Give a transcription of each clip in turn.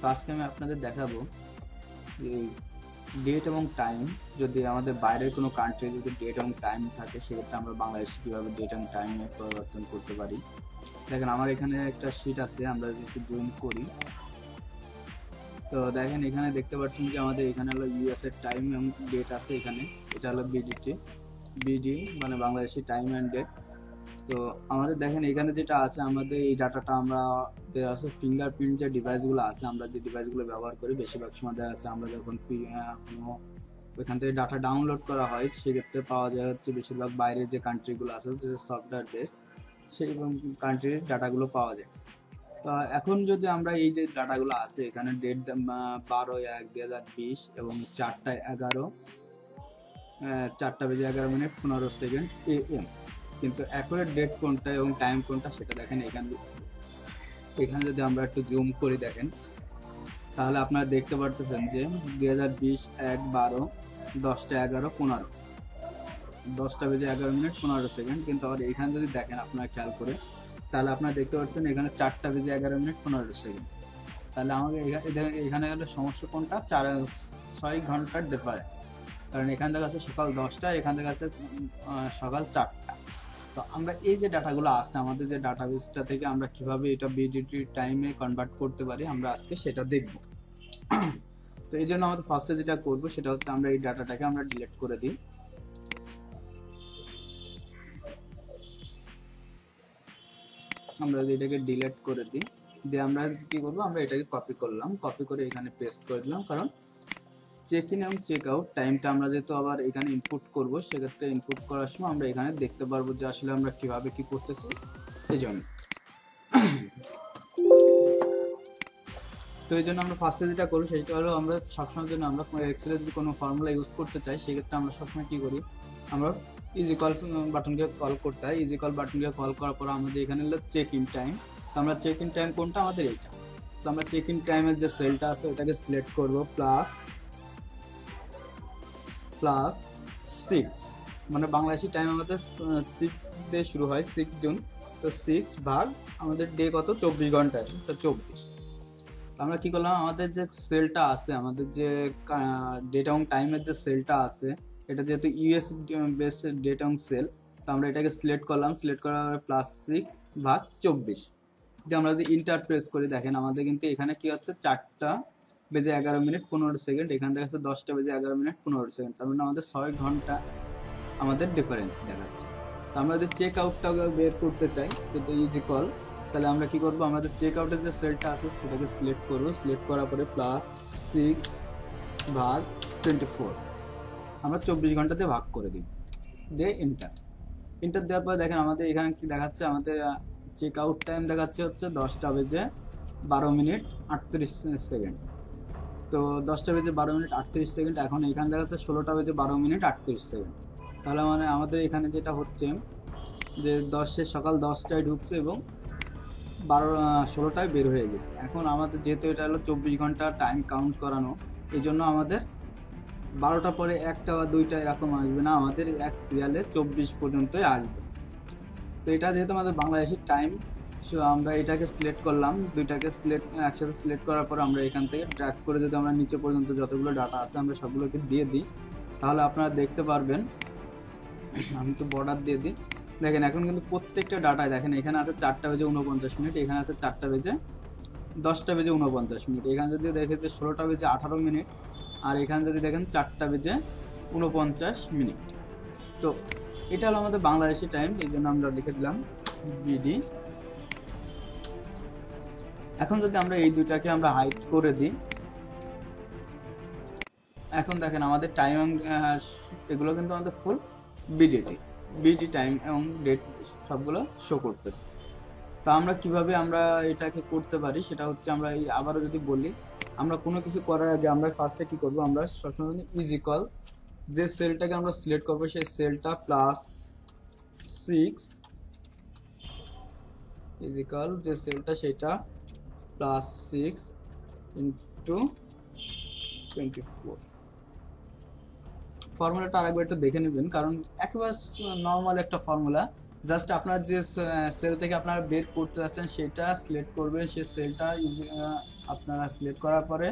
তো আজকে আমি আপনাদের দেখাবো যে ডেট এবং টাইম, যদি আমাদের বাইরের কোনো কান্ট্রি যদি ডেট এবং টাইম থাকে সেক্ষেত্রে আমরা বাংলাদেশে কীভাবে ডেট এবং টাইমে পরিবর্তন করতে পারি। দেখেন আমার এখানে একটা শিট আছে, আমরা যদি একটু জুম করি তো দেখেন এখানে দেখতে পাচ্ছেন যে আমাদের এখানে হলো ইউএস এর টাইম এবং ডেট আছে। এখানে এটা হলো বিডি মানে বাংলাদেশি টাইম অ্যান্ড ডেট। তো আমাদের দেখেন এখানে যেটা আছে, আমাদের এই ডাটাটা আমরা আছে ফিঙ্গারপ্রিন্ট যে ডিভাইসগুলো আছে, আমরা যে ডিভাইসগুলো ব্যবহার করি বেশিরভাগ সময় দেখা যাচ্ছে আমরা যখন কোনো ওইখান থেকে ডাটা ডাউনলোড করা হয় সেক্ষেত্রে পাওয়া যায় হচ্ছে বেশিরভাগ বাইরের যে কান্ট্রিগুলো আছে যে সফটওয়্যার বেস, সেই কান্ট্রির ডাটাগুলো পাওয়া যায়। তো এখন যদি আমরা এই যে ডাটাগুলো আছে এখানে ডেট 12/1/2020 এবং 4:11:15 AM, কিন্তু অ্যাকুরেট ডেট কোনটা এবং টাইম কোনটা সেটা দেখেন এখানে যদি আমরা একটু জুম করি দেখেন তাহলে আপনারা দেখতে পারতেছেন যে 2020 1/12 10:11:15 10:11:15, কিন্তু আবার এখানে যদি দেখেন আপনারা খেয়াল করে তাহলে আপনারা দেখতে পাচ্ছেন এখানে 4:11:15। তাহলে আমাদের এখানে গেলে সমস্যা কোনটা, 6 ঘন্টার ডিফারেন্স, কারণ এখান থেকে আছে সকাল 10টা, এখান থেকে আছে সকাল 4টা। তো আমরা এই যে ডাটাগুলো আছে আমাদের যে ডাটাবেসটা থেকে আমরা কিভাবে এটা বিডিটি টাইমে কনভার্ট করতে পারি আমরা আজকে সেটা দেখব। তো এই জন্য আমাদের ফার্স্টে যেটা করব সেটা হচ্ছে আমরা এই ডাটাটাকে আমরা ডিলিট করে দিই। আমরা যদি এটাকে ডিলিট করে দিই দিয়ে আমরা কি করব, আমরা এটাকে কপি করলাম, কপি করে এখানে পেস্ট করে দিলাম, কারণ চেক ইন এবং চেক আউট টাইমটা আমরা যেহেতু আবার এখানে ইনপুট করব সেক্ষেত্রে ইনপুট করার সময় আমরা এখানে দেখতে পারবো যে আসলে আমরা কিভাবে কি করতেছি। এই জন্য তো এই জন্য আমরা ফার্স্টে যেটা করবো সেটা হলো আমরা সবসময়ের জন্য আমরা এক্সেলে যদি কোনো ফর্মুলা ইউজ করতে চাই সেক্ষেত্রে আমরা সবসময় কি করি, আমরা ইজি কল বাটনকে কল করতে হয়। ইজি কল বাটনকে কল করার পর আমাদের এখানে হলো চেক ইন টাইম। তো আমরা চেক ইন টাইম কোনটা, আমাদের এইটা। তো আমরা চেক ইন টাইমের যে সেলটা আছে ওটাকে সিলেক্ট করবো প্লাস 6, মানে বাংলাদেশি টাইম আমাদের 6 দিয়ে শুরু হয়, 6 জুন। তো 6 ভাগ আমাদের ডে কত, 24 ঘন্টায়, তো 24। আমরা কি করলাম, আমাদের যে সেলটা আছে, আমাদের যে ডেট এবং টাইমের যে সেলটা আছে এটা যেহেতু ইউএস বেস ডেট এবং সেল, তো আমরা এটাকে সিলেক্ট করলাম, সিলেক্ট করার পরে +6 ভাগ 24। যে আমরা যদি ইন্টার প্রেস করি দেখেন আমাদের কিন্তু এখানে কি হচ্ছে 4:11:15, এখান থেকে আছে 10:11:15। তার মানে আমাদের 6 ঘন্টা আমাদের ডিফারেন্স দেখাচ্ছে। তো আমরা যদি চেক আউটটা বের করতে চাই তো ইজি কল, তাহলে আমরা কি করবো, আমাদের চেক আউটের যে সেলটা আছে সেটাকে সিলেক্ট করবো, সিলেক্ট করার পরে +6 ভাগ 24 আমরা 24 ঘন্টাতে ভাগ করে দিই, দিয়ে ইন্টার দেওয়ার পর দেখেন আমাদের এখানে কি দেখাচ্ছে, আমাদের চেক আউট টাইম দেখাচ্ছে হচ্ছে 10:12:38। তো 10:12:38, এখন এখানে দেখাচ্ছে 16:12:38। তাহলে মানে আমাদের এখানে যেটা হচ্ছে যে সকাল 10টায় ঢুকছে এবং 16টায় বের হয়ে গেছে। এখন আমাদের যেহেতু এটা হলো 24 ঘন্টা টাইম কাউন্ট করানো, এই জন্য আমাদের 12টা পরে 1টা বা 2টা এরকম আসবে না, আমাদের এক সিরিয়ালে 24 পর্যন্তই আসবে। তো এটা যেহেতু আমাদের বাংলাদেশের টাইম, সো আমরা এটাকে সিলেক্ট করলাম, দুইটাকে একসাথে সিলেক্ট করার পর আমরা এখান থেকে ড্র্যাগ করে যদি আমরা নিচে পর্যন্ত যতগুলো ডাটা আছে আমরা সবগুলোকে দিয়ে দিই তাহলে আপনারা দেখতে পারবেন। আমি তো বর্ডার দিয়ে দিই, দেখেন এখন কিন্তু প্রত্যেকটা ডাটায় দেখেন এখানে আছে 4:49, এখানে আছে 10:49, এখানে যদি দেখে যে 16:18, আর এখানে যদি দেখেন 4:49। তো এটা হলো আমাদের বাংলাদেশি টাইম, এই জন্য আমরা লিখে দিলাম বিডি। এখন যদি আমরা এই দুইটাকে আমরা হাইড করে দিই, এখন দেখেন আমাদের টাইম এগুলো কিন্তু আমাদের ফুল বিডি টাইম এবং ডেট সবগুলো শো করতেছে। তা আমরা কিভাবে আমরা এটাকে করতে পারি সেটা হচ্ছে, আমরা আবারও যদি বলি, আমরা কোনো কিছু করার আগে আমরা ফার্স্টে কি করব, আমরা সবসময় ইজি কল যে সেলটাকে আমরা সিলেক্ট করবো সেই সেলটা +6 ইজিক্যাল যে সেলটা সেটা +6 ইন্টু 24। ফর্মুলাটা আরেকবার একটু দেখে নেবেন, কারণ একেবারে নর্মাল একটা ফর্মুলা, জাস্ট আপনার যে সেল থেকে আপনারা বের করতে যাচ্ছেন সেটা সিলেক্ট করবেন, সেই সেলটা আপনারা সিলেক্ট করার পরে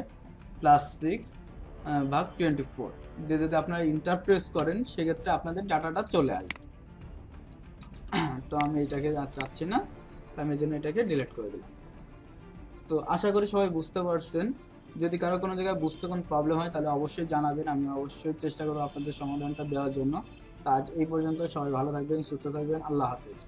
+6 ভাগ 24 দিয়ে যদি আপনারা ইন্টার প্রেস করেন সেক্ষেত্রে আপনাদের ডাটাটা চলে আসবে। তো আমি এটাকে আর চাচ্ছি না, তো আমি এই জন্য এটাকে ডিলিট করে দিলাম। তো আশা করি সবাই বুঝতে পারছেন। যদি কারো কোনো জায়গায় বুঝতে কোনো প্রবলেম হয় তাহলে অবশ্যই জানাবেন, আমি অবশ্যই চেষ্টা করবো আপনাদের সমাধানটা দেওয়ার জন্য। তো আজ এই পর্যন্ত, সবাই ভালো থাকবেন, সুস্থ থাকবেন, আল্লাহ হাফেজ।